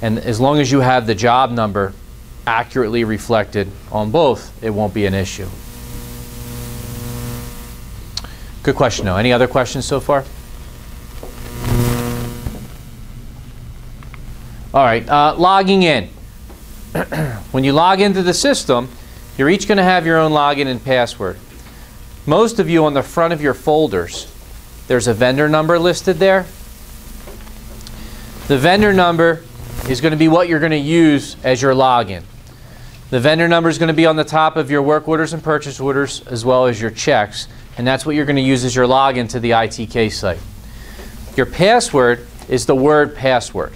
And as long as you have the job number accurately reflected on both, it won't be an issue. Good question, though. Any other questions so far? All right, logging in. When you log into the system, you're each going to have your own login and password. Most of you, on the front of your folders, there's a vendor number listed there. The vendor number is going to be what you're going to use as your login. The vendor number is going to be on the top of your work orders and purchase orders, as well as your checks, and that's what you're going to use as your login to the ITK site. Your password is the word password.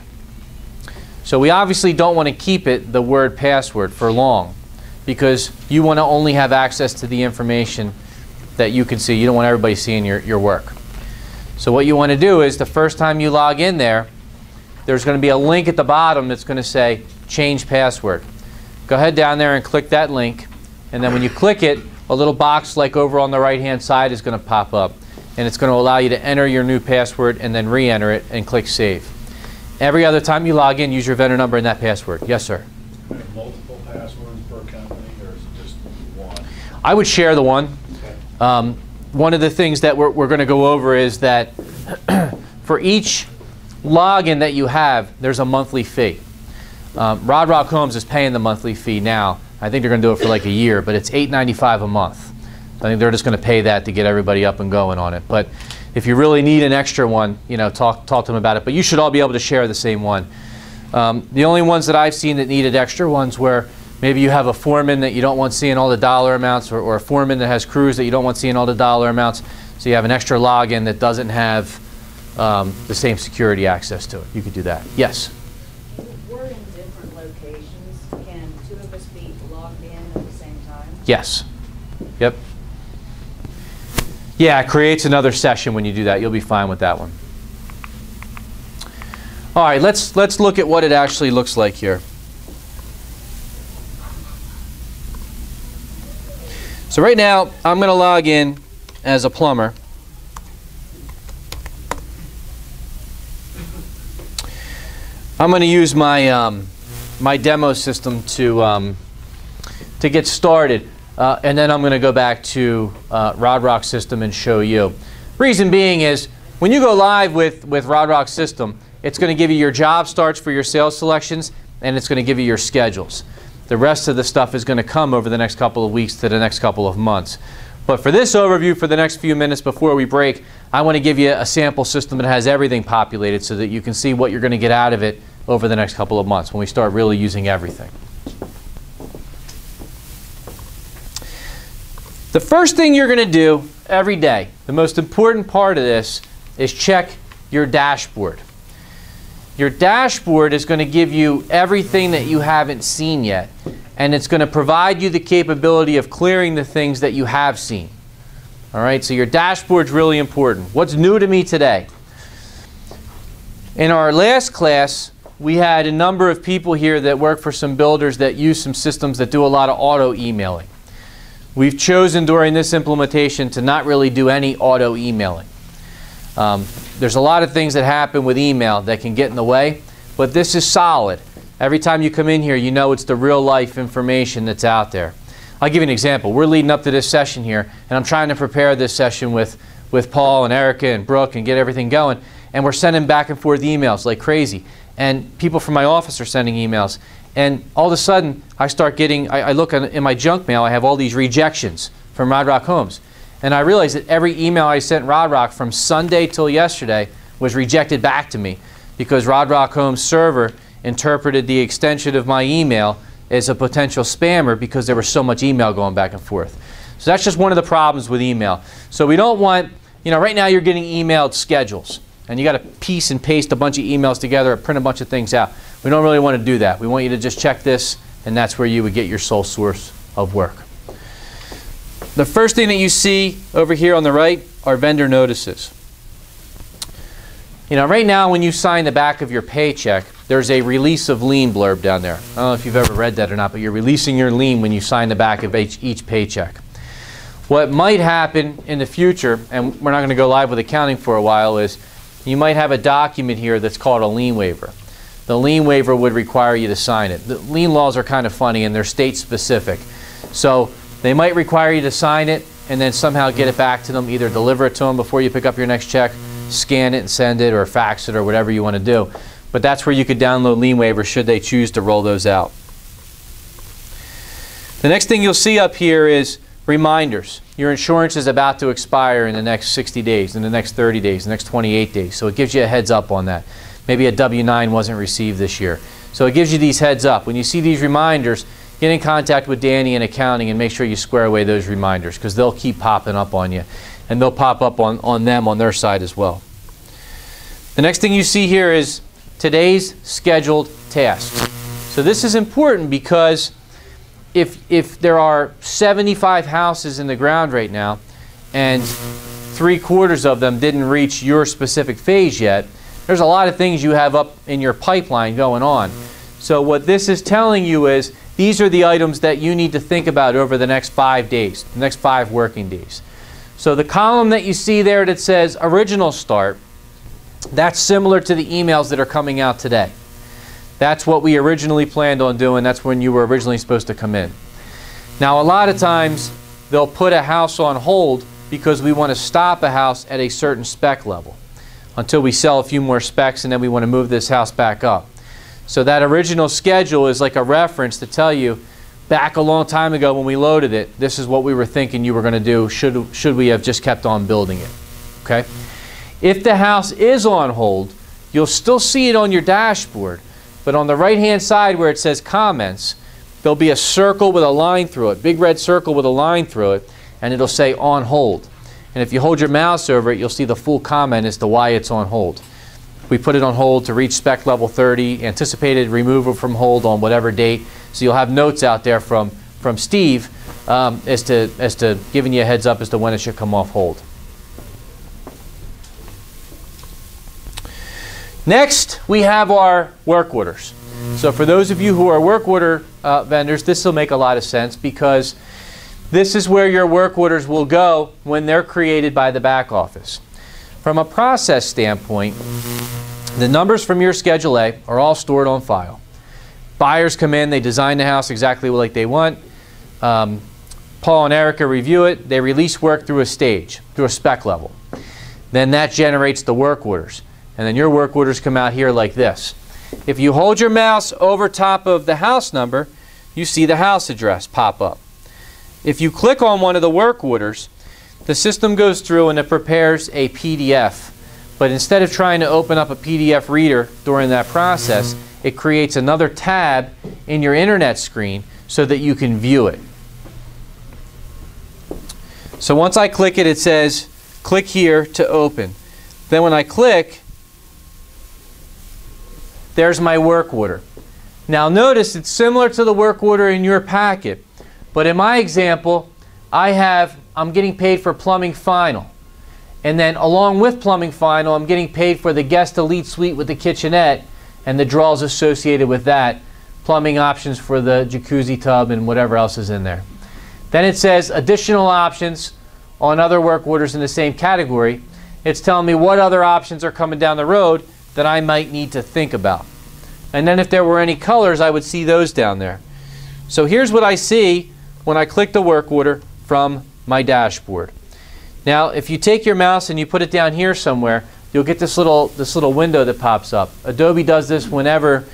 So we obviously don't want to keep it the word password for long, because you want to only have access to the information that you can see. You don't want everybody seeing your work. So what you want to do is the first time you log in there, there's going to be a link at the bottom that's going to say change password. Go ahead down there and click that link, and then when you click it, a little box like over on the right hand side is going to pop up, and it's going to allow you to enter your new password and then re-enter it and click save. Every other time you log in, use your vendor number and that password. Yes, sir? Multiple passwords per company, or is it just one? I would share the one. Okay. One of the things that we're going to go over is that for each login that you have, there's a monthly fee. Rodrock Homes is paying the monthly fee now. I think they're going to do it for like a year, but it's $8.95 a month. I think they're just going to pay that to get everybody up and going on it. But if you really need an extra one, you know, talk to them about it. But you should all be able to share the same one. The only ones that I've seen that needed extra ones where maybe you have a foreman that you don't want seeing all the dollar amounts, or a foreman that has crews that you don't want seeing all the dollar amounts. So you have an extra login that doesn't have the same security access to it. You could do that. Yes? We're in different locations. Can two of us be logged in at the same time? Yes. Yep. Yeah, it creates another session when you do that. You'll be fine with that one. All right, let's look at what it actually looks like here. So right now, I'm going to log in as a plumber. I'm going to use my my demo system to get started, and then I'm going to go back to Rodrock system and show you. Reason being is when you go live with Rodrock system, it's going to give you your job starts for your sales selections, and it's going to give you your schedules. The rest of the stuff is going to come over the next couple of weeks to the next couple of months. But for this overview, for the next few minutes before we break, I want to give you a sample system that has everything populated so that you can see what you're going to get out of it over the next couple of months when we start really using everything. The first thing you're going to do every day, the most important part of this, is check your dashboard. Your dashboard is going to give you everything that you haven't seen yet, and it's going to provide you the capability of clearing the things that you have seen. All right, so your dashboard's really important. What's new to me today? In our last class, we had a number of people here that work for some builders that use some systems that do a lot of auto emailing. We've chosen during this implementation to not really do any auto emailing. There's a lot of things that happen with email that can get in the way, but this is solid. Every time you come in here, you know it's the real life information that's out there. I'll give you an example. We're leading up to this session here, and I'm trying to prepare this session with Paul and Erica and Brooke and get everything going, and we're sending back and forth emails like crazy. And people from my office are sending emails. And all of a sudden, I start getting, I look in my junk mail, I have all these rejections from Rodrock Homes. And I realized that every email I sent Rodrock from Sunday till yesterday was rejected back to me because Rodrock Homes server interpreted the extension of my email as a potential spammer because there was so much email going back and forth. So that's just one of the problems with email. So we don't want, you know, right now you're getting emailed schedules. And you got to piece and paste a bunch of emails together or print a bunch of things out. We don't really want to do that. We want you to just check this, and that's where you would get your sole source of work. The first thing that you see over here on the right are vendor notices. You know, right now when you sign the back of your paycheck, there's a release of lien blurb down there. I don't know if you've ever read that or not, but you're releasing your lien when you sign the back of each paycheck. What might happen in the future, and we're not going to go live with accounting for a while, is you might have a document here that's called a lien waiver. the lien waiver would require you to sign it. The lien laws are kind of funny and they're state specific. So they might require you to sign it and then somehow get it back to them, either deliver it to them before you pick up your next check, scan it and send it, or fax it, or whatever you want to do. But that's where you could download lien waivers should they choose to roll those out. The next thing you'll see up here is reminders. Your insurance is about to expire in the next 60 days, in the next 30 days, the next 28 days. So it gives you a heads up on that. Maybe a W-9 wasn't received this year. So it gives you these heads up. When you see these reminders, get in contact with Danny in accounting and make sure you square away those reminders, because they'll keep popping up on you. And they'll pop up on them on their side as well. The next thing you see here is today's scheduled tasks. So this is important because if there are 75 houses in the ground right now and 3/4 of them didn't reach your specific phase yet, there's a lot of things you have up in your pipeline going on. So what this is telling you is these are the items that you need to think about over the next 5 days, the next 5 working days. So the column that you see there that says original start, that's similar to the emails that are coming out today. That's what we originally planned on doing. That's when you were originally supposed to come in. Now, a lot of times they'll put a house on hold because we want to stop a house at a certain spec level until we sell a few more specs, and then we want to move this house back up. So that original schedule is like a reference to tell you back a long time ago when we loaded it, this is what we were thinking you were going to do should we have just kept on building it. Okay? If the house is on hold, you'll still see it on your dashboard. But on the right-hand side where it says comments, there'll be a circle with a line through it, big red circle with a line through it, and it'll say on hold. And if you hold your mouse over it, you'll see the full comment as to why it's on hold. We put it on hold to reach spec level 30, anticipated removal from hold on whatever date. So you'll have notes out there from Steve as to giving you a heads up as to when it should come off hold. Next, we have our work orders. So for those of you who are work order vendors, this will make a lot of sense because this is where your work orders will go when they're created by the back office. From a process standpoint, the numbers from your Schedule A are all stored on file. Buyers come in, they design the house exactly like they want. Paul and Erica review it. They release work through a stage, through a spec level. Then that generates the work orders. And then your work orders come out here like this. If you hold your mouse over top of the house number, you see the house address pop up. If you click on one of the work orders, the system goes through and it prepares a PDF. But instead of trying to open up a PDF reader during that process, it creates another tab in your internet screen so that you can view it. So once I click it, it says, click here to open. Then when I click, there's my work order. Now notice it's similar to the work order in your packet, but in my example, I'm getting paid for plumbing final. And then along with plumbing final, I'm getting paid for the guest elite suite with the kitchenette and the draws associated with that, plumbing options for the jacuzzi tub and whatever else is in there. Then it says additional options on other work orders in the same category. It's telling me what other options are coming down the road that I might need to think about. And then if there were any colors, I would see those down there. So here's what I see when I click the work order from my dashboard. Now, if you take your mouse and you put it down here somewhere, you'll get this little window that pops up. Adobe does this whenever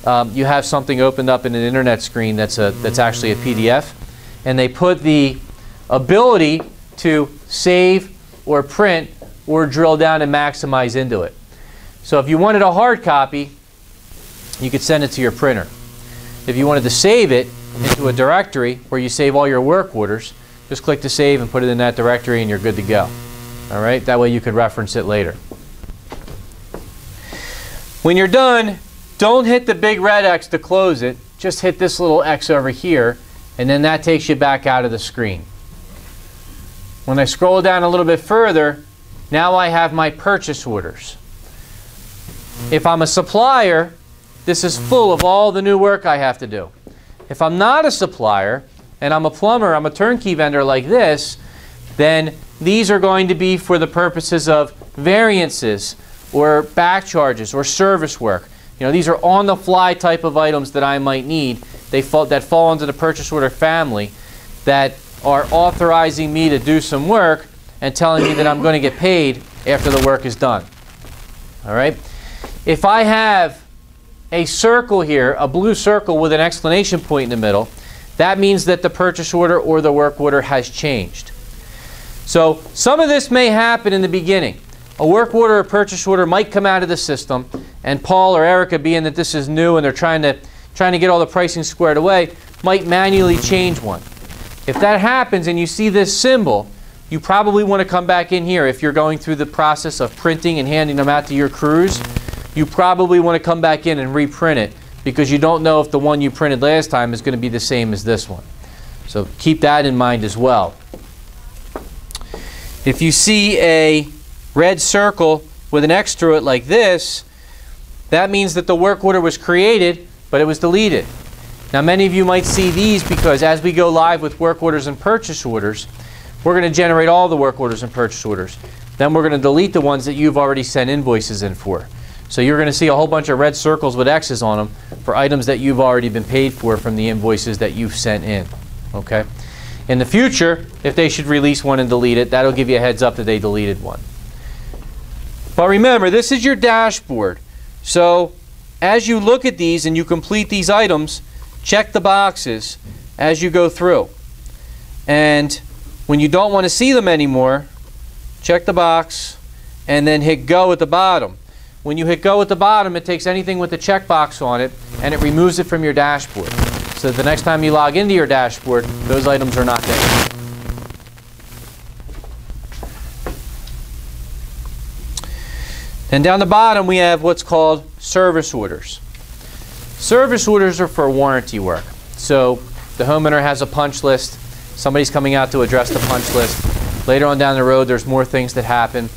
you have something opened up in an internet screen that's actually a PDF, and they put the ability to save or print or drill down and maximize into it. So if you wanted a hard copy, you could send it to your printer. If you wanted to save it into a directory where you save all your work orders, just click to save and put it in that directory and you're good to go. All right? That way you could reference it later. When you're done, don't hit the big red X to close it. Just hit this little X over here, and then that takes you back out of the screen. When I scroll down a little bit further, now I have my purchase orders. If I'm a supplier, this is full of all the new work I have to do. If I'm not a supplier, and I'm a plumber, I'm a turnkey vendor like this, then these are going to be for the purposes of variances or back charges or service work. You know, these are on-the-fly type of items that I might need. That fall into the purchase order family that are authorizing me to do some work and telling me that I'm going to get paid after the work is done. All right? If I have a circle here, a blue circle with an exclamation point in the middle, that means that the purchase order or the work order has changed. So some of this may happen in the beginning. A work order or purchase order might come out of the system, and Paul or Erica, being that this is new and they're trying to get all the pricing squared away, might manually change one. If that happens and you see this symbol, you probably want to come back in here. If you're going through the process of printing and handing them out to your crews, you probably want to come back in and reprint it, because you don't know if the one you printed last time is going to be the same as this one. So keep that in mind as well. If you see a red circle with an X through it like this, that means that the work order was created, but it was deleted. Now, many of you might see these because as we go live with work orders and purchase orders, we're going to generate all the work orders and purchase orders. Then we're going to delete the ones that you've already sent invoices in for. So you're going to see a whole bunch of red circles with X's on them for items that you've already been paid for from the invoices that you've sent in. Okay? In the future, if they should release one and delete it, that'll give you a heads up that they deleted one. But remember, this is your dashboard. So as you look at these and you complete these items, check the boxes as you go through. And when you don't want to see them anymore, check the box and then hit go at the bottom. When you hit go at the bottom, it takes anything with the checkbox on it and it removes it from your dashboard. So the next time you log into your dashboard, those items are not there. And down the bottom, we have what's called service orders. Service orders are for warranty work. So the homeowner has a punch list. Somebody's coming out to address the punch list. Later on down the road, there's more things that happen.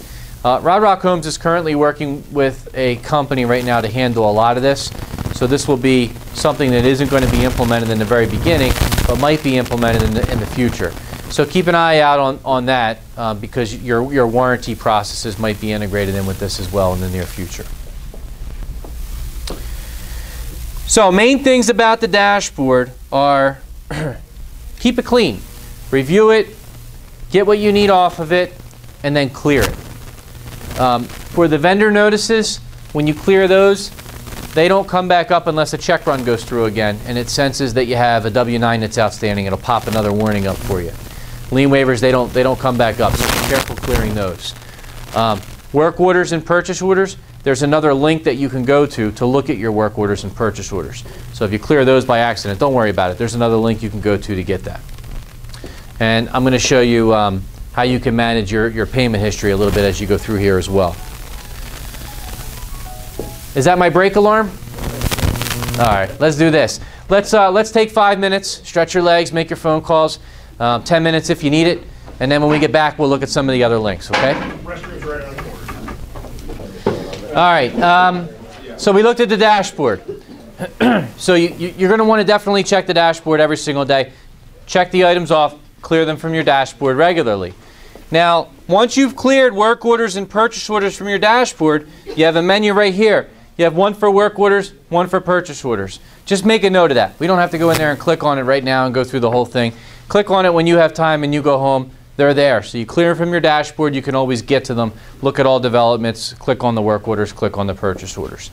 Rodrock Homes is currently working with a company right now to handle a lot of this. So this will be something that isn't going to be implemented in the very beginning, but might be implemented in the future. So keep an eye out on that because your warranty processes might be integrated in with this as well in the near future. So main things about the dashboard are keep it clean, review it, get what you need off of it, and then clear it. For the vendor notices, when you clear those, they don't come back up unless a check run goes through again and it senses that you have a W-9 that's outstanding. It'll pop another warning up for you. Lien waivers, they don't come back up, so be careful clearing those. Work orders and purchase orders, there's another link that you can go to look at your work orders and purchase orders. So if you clear those by accident, don't worry about it. There's another link you can go to get that. And I'm going to show you how you can manage your payment history a little bit as you go through here as well. Is that my break alarm? All right, let's do this. Let's take 5 minutes, stretch your legs, make your phone calls, 10 minutes if you need it, and then when we get back, we'll look at some of the other links, okay? Restroom's right on the corner. All right, so we looked at the dashboard. So you're going to want to definitely check the dashboard every single day. Check the items off, clear them from your dashboard regularly. Now, once you've cleared work orders and purchase orders from your dashboard, you have a menu right here. You have one for work orders, one for purchase orders. Just make a note of that. We don't have to go in there and click on it right now and go through the whole thing. Click on it when you have time and you go home. They're there. So you clear them from your dashboard. You can always get to them. Look at all developments. Click on the work orders. Click on the purchase orders.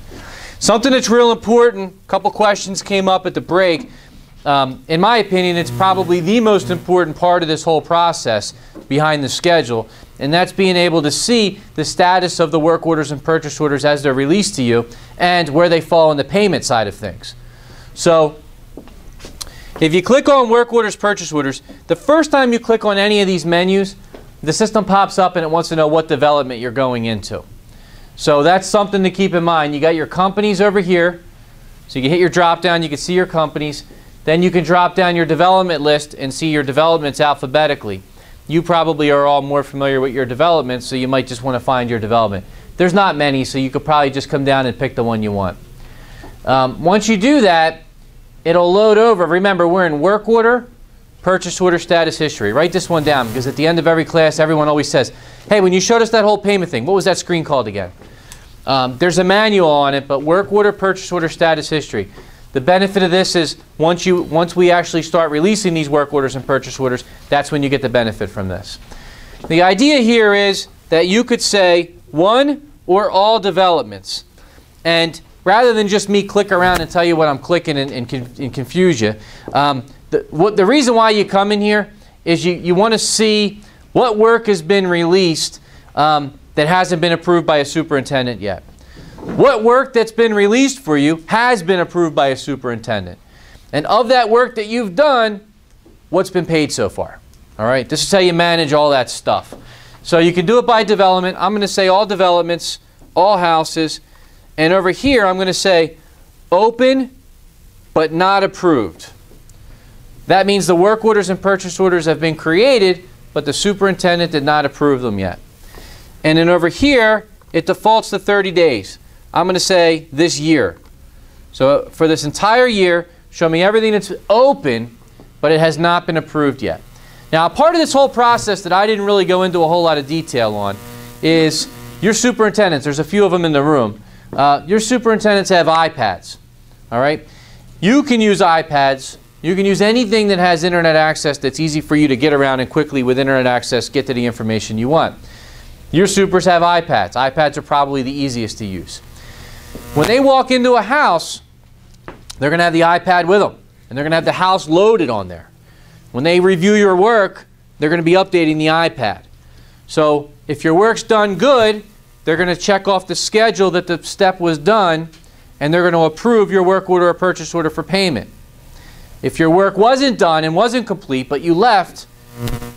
Something that's real important, a couple questions came up at the break. In my opinion, it's probably the most important part of this whole process behind the schedule, and that's being able to see the status of the work orders and purchase orders as they're released to you and where they fall on the payment side of things. So if you click on work orders, purchase orders, the first time you click on any of these menus, the system pops up and it wants to know what development you're going into. So that's something to keep in mind. You got your companies over here, so you can hit your drop down, you can see your companies. Then you can drop down your development list and see your developments alphabetically. You probably are all more familiar with your developments, so you might just want to find your development. There's not many, so you could probably just come down and pick the one you want. Once you do that, it'll load over. Remember, we're in work order, purchase order status history. Write this one down, because at the end of every class, everyone always says, hey, when you showed us that whole payment thing, what was that screen called again? There's a manual on it, but work order, purchase order, status history. The benefit of this is once we actually start releasing these work orders and purchase orders, that's when you get the benefit from this. The idea here is that you could say one or all developments. And rather than just me click around and tell you what I'm clicking and confuse you, the reason why you come in here is you want to see what work has been released that hasn't been approved by a superintendent yet. What work that's been released for you has been approved by a superintendent. And of that work that you've done, what's been paid so far? All right, this is how you manage all that stuff. So you can do it by development. I'm going to say all developments, all houses. And over here, I'm going to say open but not approved. That means the work orders and purchase orders have been created, but the superintendent did not approve them yet. And then over here, it defaults to 30 days. I'm going to say this year. So for this entire year, show me everything that's open, but it has not been approved yet. Now, part of this whole process that I didn't really go into a whole lot of detail on is your superintendents. There's a few of them in the room. Your superintendents have iPads. All right? You can use iPads. You can use anything that has internet access that's easy for you to get around and quickly with internet access get to the information you want. Your supers have iPads. iPads are probably the easiest to use. When they walk into a house, they're going to have the iPad with them, and they're going to have the house loaded on there. When they review your work, they're going to be updating the iPad. So if your work's done good, they're going to check off the schedule that the step was done, and they're going to approve your work order or purchase order for payment. If your work wasn't done and wasn't complete, but you left,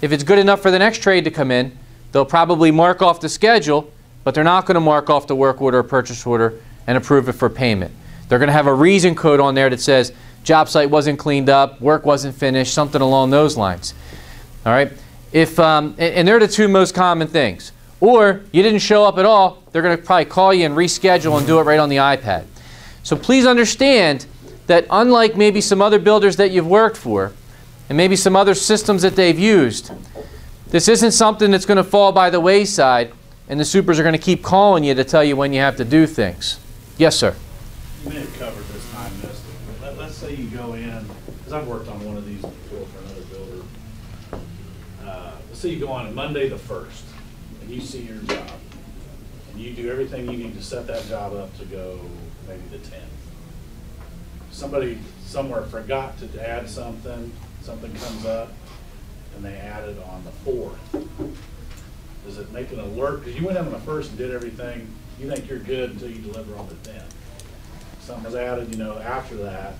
if it's good enough for the next trade to come in, they'll probably mark off the schedule, but they're not going to mark off the work order or purchase order and approve it for payment. They're going to have a reason code on there that says job site wasn't cleaned up, work wasn't finished, something along those lines. All right? And they're the two most common things. Or you didn't show up at all, they're going to probably call you and reschedule and do it right on the iPad. So please understand that unlike maybe some other builders that you've worked for, and maybe some other systems that they've used, this isn't something that's going to fall by the wayside and the supers are going to keep calling you to tell you when you have to do things. Yes, sir? You may have covered this and I missed it, but let's say you go in, because I've worked on one of these before for another builder. Let's say you go on Monday the 1st, and you see your job, and you do everything you need to set that job up to go maybe the 10th. Somebody somewhere forgot to add something, something comes up, and they add it on the 4th. Does it make an alert? Because you went in on the 1st and did everything, you think you're good until you deliver on the 10th. Something was added, you know, after that.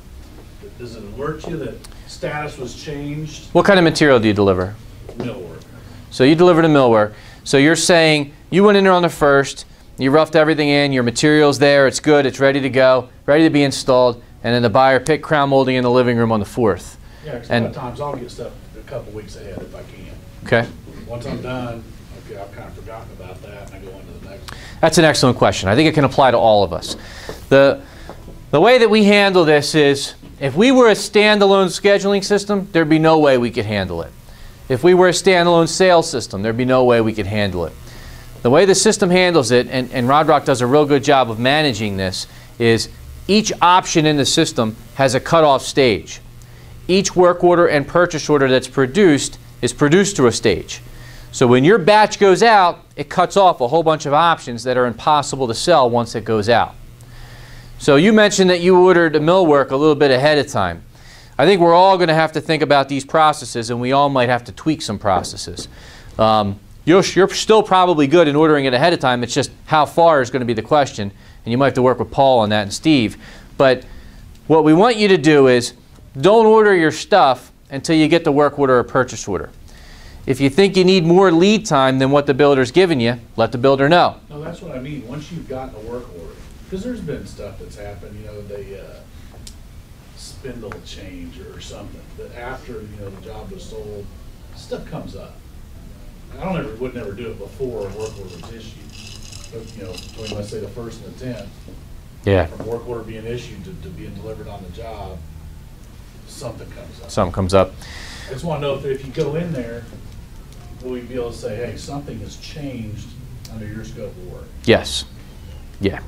Does it alert you that status was changed? What kind of material do you deliver? Millwork. So you delivered a millwork. So you're saying you went in there on the 1st, you roughed everything in, your material's there, it's good, it's ready to go, ready to be installed, and then the buyer picked crown molding in the living room on the 4th. Yeah, because a lot of times I'll get stuff a couple weeks ahead if I can. Okay. Once I'm done, okay, I've kind of forgotten about that, and I go into the next one. That's an excellent question. I think it can apply to all of us. The way that we handle this is, if we were a standalone scheduling system, there'd be no way we could handle it. If we were a standalone sales system, there'd be no way we could handle it. The way the system handles it, and Rodrock does a real good job of managing this, is each option in the system has a cutoff stage. Each work order and purchase order that's produced is produced through a stage. So when your batch goes out, it cuts off a whole bunch of options that are impossible to sell once it goes out. So you mentioned that you ordered the millwork a little bit ahead of time. I think we're all going to have to think about these processes, and we all might have to tweak some processes. You're still probably good in ordering it ahead of time. It's just how far is going to be the question, and you might have to work with Paul on that and Steve. But what we want you to do is don't order your stuff until you get the work order or purchase order. If you think you need more lead time than what the builder's given you, let the builder know. No, that's what I mean. Once you've gotten a work order, because there's been stuff that's happened, you know, they spindle change or something, that after, you know, the job was sold, stuff comes up. I would never do it before a work order was issued. But, you know, between, let's say, the 1st and the 10th, yeah, from work order being issued to being delivered on the job, something comes up. Something comes up. I just want to know if you go in there, will we be able to say, hey, something has changed under your scope of work? Yes. Yeah.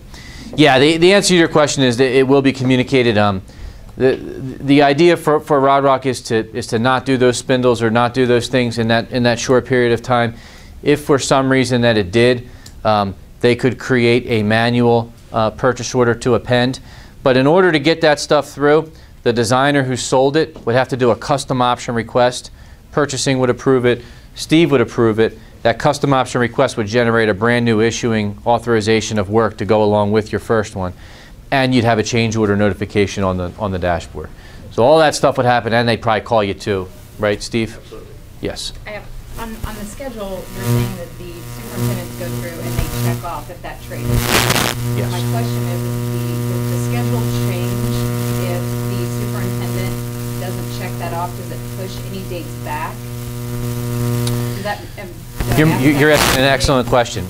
Yeah, the answer to your question is that it will be communicated. The idea for Rodrock is to not do those spindles or not do those things in that short period of time. If for some reason that it did, they could create a manual purchase order to append. But in order to get that stuff through, the designer who sold it would have to do a custom option request. Purchasing would approve it. Steve would approve it. That custom option request would generate a brand new issuing authorization of work to go along with your first one. And you'd have a change order notification on the dashboard. So all that stuff would happen, and they'd probably call you too. Right, Steve? Absolutely. Yes. I have, on the schedule, you're saying that the superintendents go through and they check off if that trade is done. Yes. My question is, does the schedule change if the superintendent doesn't check that off? Does it push any dates back? Does that, You're asking an excellent question.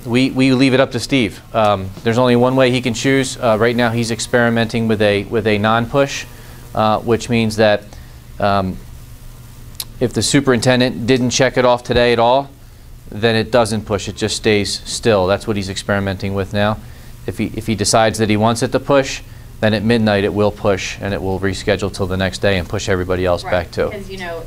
We leave it up to Steve. There's only one way he can choose. Right now he's experimenting with a non-push, which means that if the superintendent didn't check it off today at all, then it doesn't push. It just stays still. That's what he's experimenting with now. If he decides that he wants it to push, then at midnight it will push and it will reschedule till the next day and push everybody else back too. Because, you know,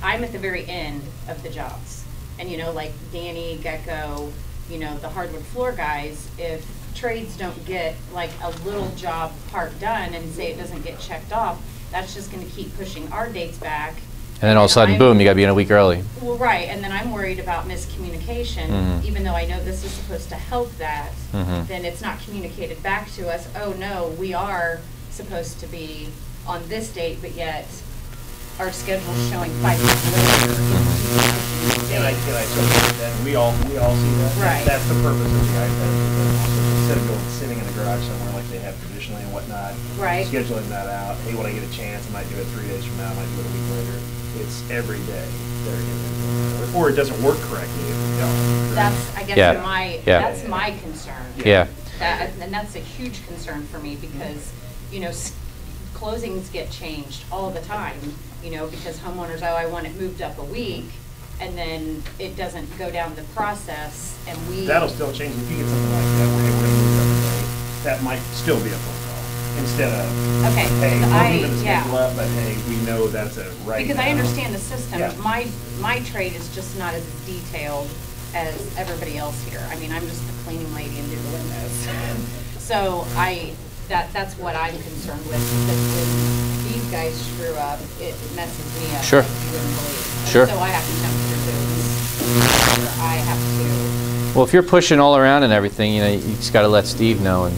I'm at the very end of the jobs. And, you know, like Danny, Gecko, you know, the hardwood floor guys, if trades don't get like a little job part done and say it doesn't get checked off, that's just going to keep pushing our dates back. And then all of a sudden, boom, you got to be in a week early. Well, right, and then I'm worried about miscommunication, even though I know this is supposed to help that, then it's not communicated back to us, oh no, we are supposed to be on this date, but yet our schedule's showing 5 weeks later. And I totally get that, and we all see that. Right. That's the purpose of the iPad. Instead of going sitting in the garage somewhere like they have traditionally and whatnot, Right. scheduling that out, hey, when I get a chance, I might do it 3 days from now, I might do it a week later. It's every day they're getting it. Or it doesn't work correctly if you don't. That's, I guess, Yeah. that's my concern. Yeah. And that's a huge concern for me because, you know, closings get changed all the time, you know, because homeowners, oh, I want it moved up a week, and then it doesn't go down the process, and we... That'll still change. If you get something like that, where we're going to move up a day, that might still be a phone call. Instead of, Okay, hey, we're moving the yeah. schedule up, but hey, we know that's a right Because now. I understand the system. Yeah. My trade is just not as detailed as everybody else here. I mean, I'm just the cleaning lady and do the windows. So that's what I'm concerned with, because when these guys screw up, it messes me up. Sure. Like you wouldn't believe. Sure. So I have to jump through hoops. I have to. Well, if you're pushing all around and everything, you know, you just got to let Steve know. And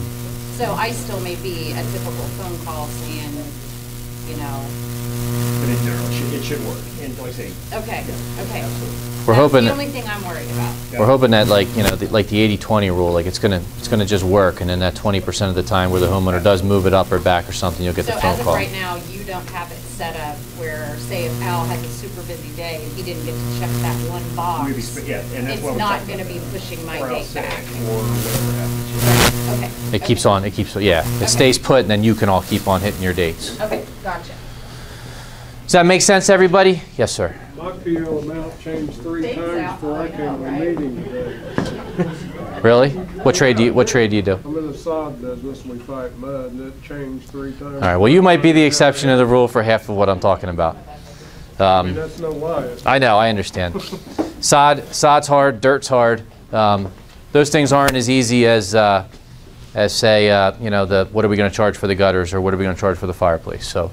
So I still may be a typical phone call saying, you know. But in general, it should work. And like I say, Okay, okay. absolutely. we're That's hoping the that, only thing I'm worried about. we're hoping that, like, you know, like the 80-20 rule, like it's gonna just work, and then that 20% of the time where the homeowner does move it up or back or something, you'll get the So phone as of call. right now, you don't have it set up where, say, if Al has a super busy day and he didn't get to check that one box, We'd be yeah, and that's it's what we're not talking going to about. be pushing my Or date else sick, back. or whatever happens. Okay. It keeps on. It keeps. Yeah. It Okay. stays put, and then you can all keep on hitting your dates. Okay, gotcha. Does that make sense, everybody? Yes, sir. My PO amount changed 3 Things times out before I right came now, to the right? meeting today. Really? What trade do you do? I'm in the sod business, we fight mud, and it changed 3 times. All right. Well, you might be the exception to the rule for half of what I'm talking about. I mean, that's no lie. I know. I understand. Sod's hard. Dirt's hard. Those things aren't as easy as say, you know, what are we going to charge for the gutters, or what are we going to charge for the fireplace? So,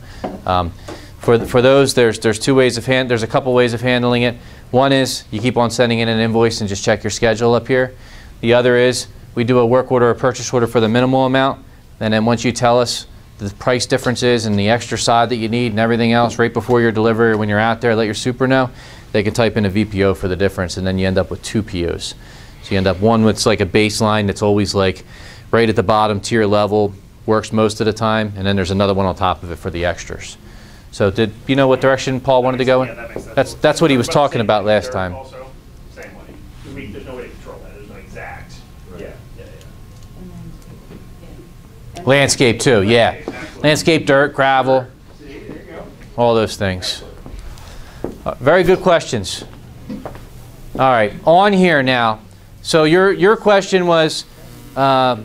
for those, there's a couple ways of handling it. One is you keep on sending in an invoice and just check your schedule up here. The other is we do a work order or purchase order for the minimal amount, and then once you tell us the price differences and the extra sod that you need and everything else right before your delivery, or when you're out there, let your super know. They can type in a VPO for the difference, and then you end up with 2 POs. So you end up one with like a baseline that's always like right at the bottom tier level, works most of the time, and then there's another one on top of it for the extras. So did you know what direction Paul wanted to go in? Yeah, that makes sense. That's what he was talking Same about thing last there time. Also, same way. There's no way to control that. There's no exact. Yeah. Landscape too, yeah. Landscape, dirt, gravel, See, there you go. all those things. Very good questions. All right, on here now. So your question was, buyer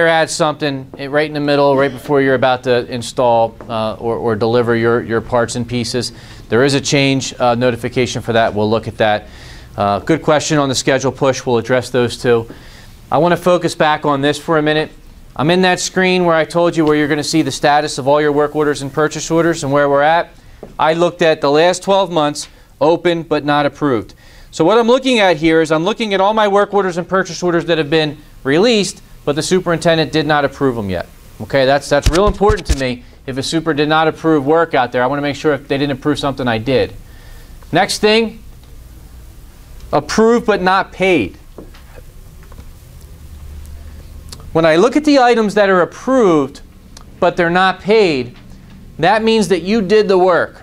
adds something right in the middle, right before you're about to install or deliver your parts and pieces. There is a change notification for that. We'll look at that. Good question on the schedule push. We'll address those two. I want to focus back on this for a minute. I'm in that screen where I told you where you're going to see the status of all your work orders and purchase orders and where we're at. I looked at the last 12 months, open but not approved. So what I'm looking at here is I'm looking at all my work orders and purchase orders that have been released, but the superintendent did not approve them yet. Okay, that's real important to me. If a super did not approve work out there, I want to make sure if they didn't approve something I did. Next thing, approved but not paid. When I look at the items that are approved but they're not paid, that means that you did the work.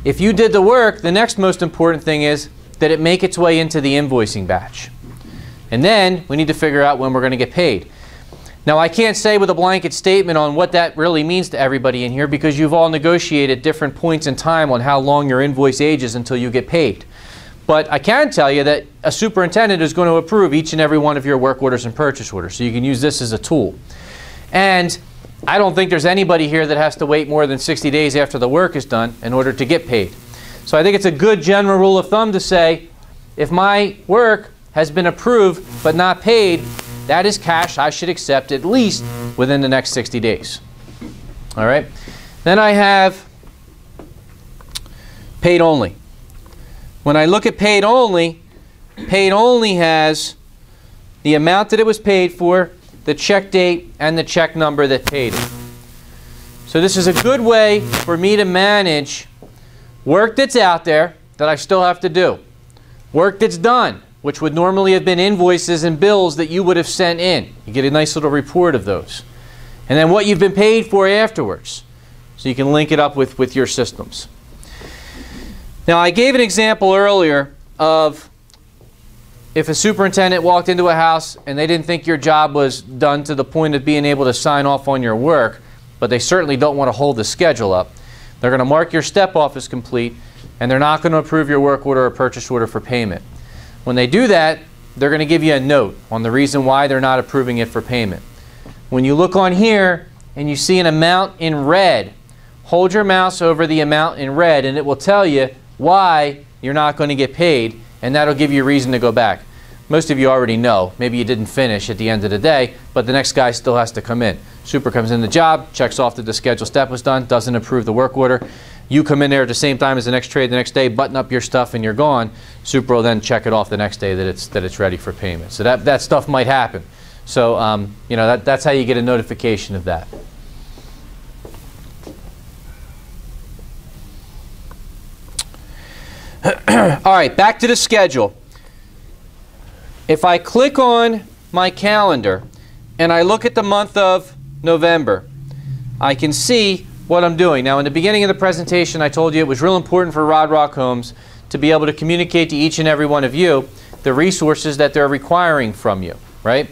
If you did the work, the next most important thing is that it make its way into the invoicing batch. And then we need to figure out when we're going to get paid. Now, I can't say with a blanket statement on what that really means to everybody in here because you've all negotiated different points in time on how long your invoice ages until you get paid. But I can tell you that a superintendent is going to approve each and every one of your work orders and purchase orders. So you can use this as a tool. And I don't think there's anybody here that has to wait more than 60 days after the work is done in order to get paid. So I think it's a good general rule of thumb to say, if my work has been approved but not paid, that is cash I should accept at least within the next 60 days. All right? Then I have paid only. When I look at paid only has the amount that it was paid for, the check date, and the check number that paid it. So this is a good way for me to manage work that's out there that I still have to do. Work that's done, which would normally have been invoices and bills that you would have sent in. You get a nice little report of those. And then what you've been paid for afterwards. So you can link it up with your systems. Now, I gave an example earlier of if a superintendent walked into a house and they didn't think your job was done to the point of being able to sign off on your work, but they certainly don't want to hold the schedule up, they're going to mark your step off as complete, and they're not going to approve your work order or purchase order for payment. When they do that, they're going to give you a note on the reason why they're not approving it for payment. When you look on here and you see an amount in red, hold your mouse over the amount in red and it will tell you why you're not going to get paid, and that'll give you a reason to go back. Most of you already know. Maybe you didn't finish at the end of the day, but the next guy still has to come in. Super comes in the job, checks off that the schedule step was done, doesn't approve the work order. You come in there at the same time as the next trade the next day, button up your stuff, and you're gone. Super will then check it off the next day that it's ready for payment. So that stuff might happen. So you know, that's how you get a notification of that. All right, back to the schedule. If I click on my calendar and I look at the month of November, I can see what I'm doing. Now, in the beginning of the presentation, I told you it was real important for Rodrock Homes to be able to communicate to each and every one of you the resources that they're requiring from you, right?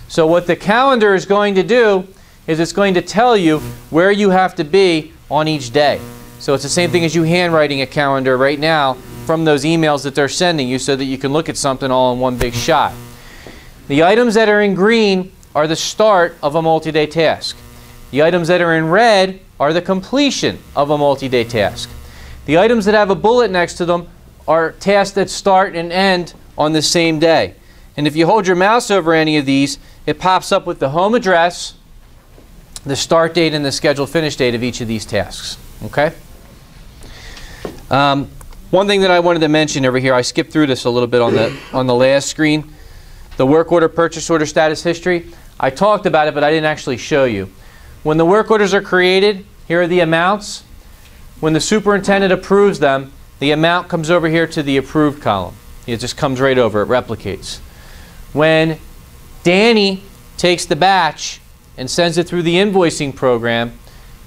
So what the calendar is going to do is it's going to tell you where you have to be on each day. So it's the same thing as you handwriting a calendar right now from those emails that they're sending you so that you can look at something all in one big shot. The items that are in green are the start of a multi-day task. The items that are in red are the completion of a multi-day task. The items that have a bullet next to them are tasks that start and end on the same day. And if you hold your mouse over any of these, it pops up with the home address, the start date, and the scheduled finish date of each of these tasks. Okay? One thing that I wanted to mention over here, I skipped through this a little bit on the last screen, the work order, purchase order status history. I talked about it, but I didn't actually show you. When the work orders are created, here are the amounts. When the superintendent approves them, the amount comes over here to the approved column. It just comes right over, it replicates. When Danny takes the batch and sends it through the invoicing program,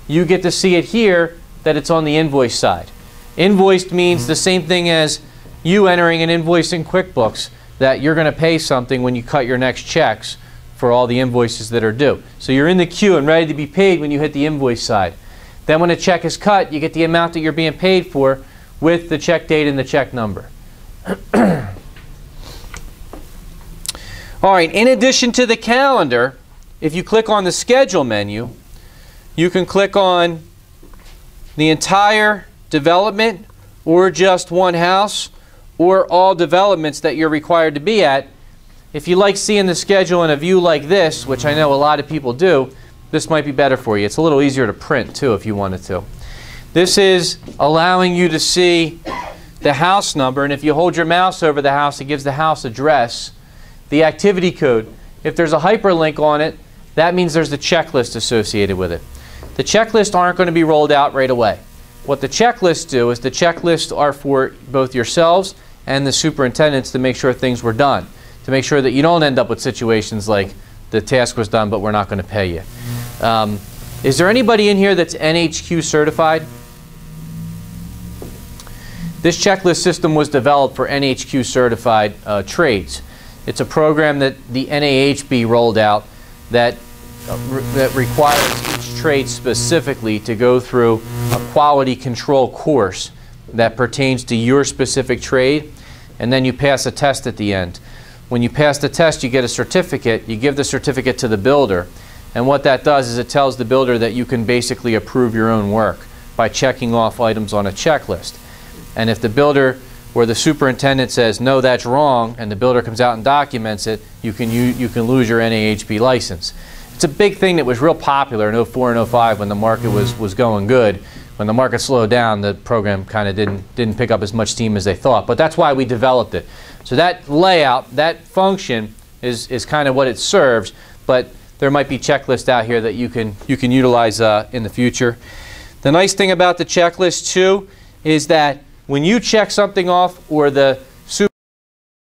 you get to see it here that it's on the invoice side. Invoiced means the same thing as you entering an invoice in QuickBooks, that you're going to pay something when you cut your next checks for all the invoices that are due. So you're in the queue and ready to be paid when you hit the invoice side. Then when a check is cut, you get the amount that you're being paid for with the check date and the check number. All right, in addition to the calendar, if you click on the schedule menu, you can click on the entire development or just one house or all developments that you're required to be at. If you like seeing the schedule in a view like this, which I know a lot of people do, this might be better for you. It's a little easier to print too if you wanted to. This is allowing you to see the house number, and if you hold your mouse over the house, it gives the house address, the activity code. If there's a hyperlink on it, that means there's a checklist associated with it. The checklists aren't going to be rolled out right away. What the checklists do is the checklists are for both yourselves and the superintendents to make sure things were done, to make sure that you don't end up with situations like the task was done but we're not going to pay you. Is there anybody in here that's NHQ certified? This checklist system was developed for NHQ certified trades. It's a program that the NAHB rolled out that requires each trade specifically to go through a quality control course that pertains to your specific trade, and then you pass a test at the end. When you pass the test, you get a certificate. You give the certificate to the builder, and what that does is it tells the builder that you can basically approve your own work by checking off items on a checklist. And if the builder or the superintendent says, no, that's wrong, and the builder comes out and documents it, you can lose your NAHB license. It's a big thing that was real popular in 04 and 05 when the market was going good. When the market slowed down, the program kind of didn't pick up as much steam as they thought. But that's why we developed it. So that layout, that function is kind of what it serves, but there might be checklists out here that you can utilize in the future. The nice thing about the checklist too is that when you check something off or the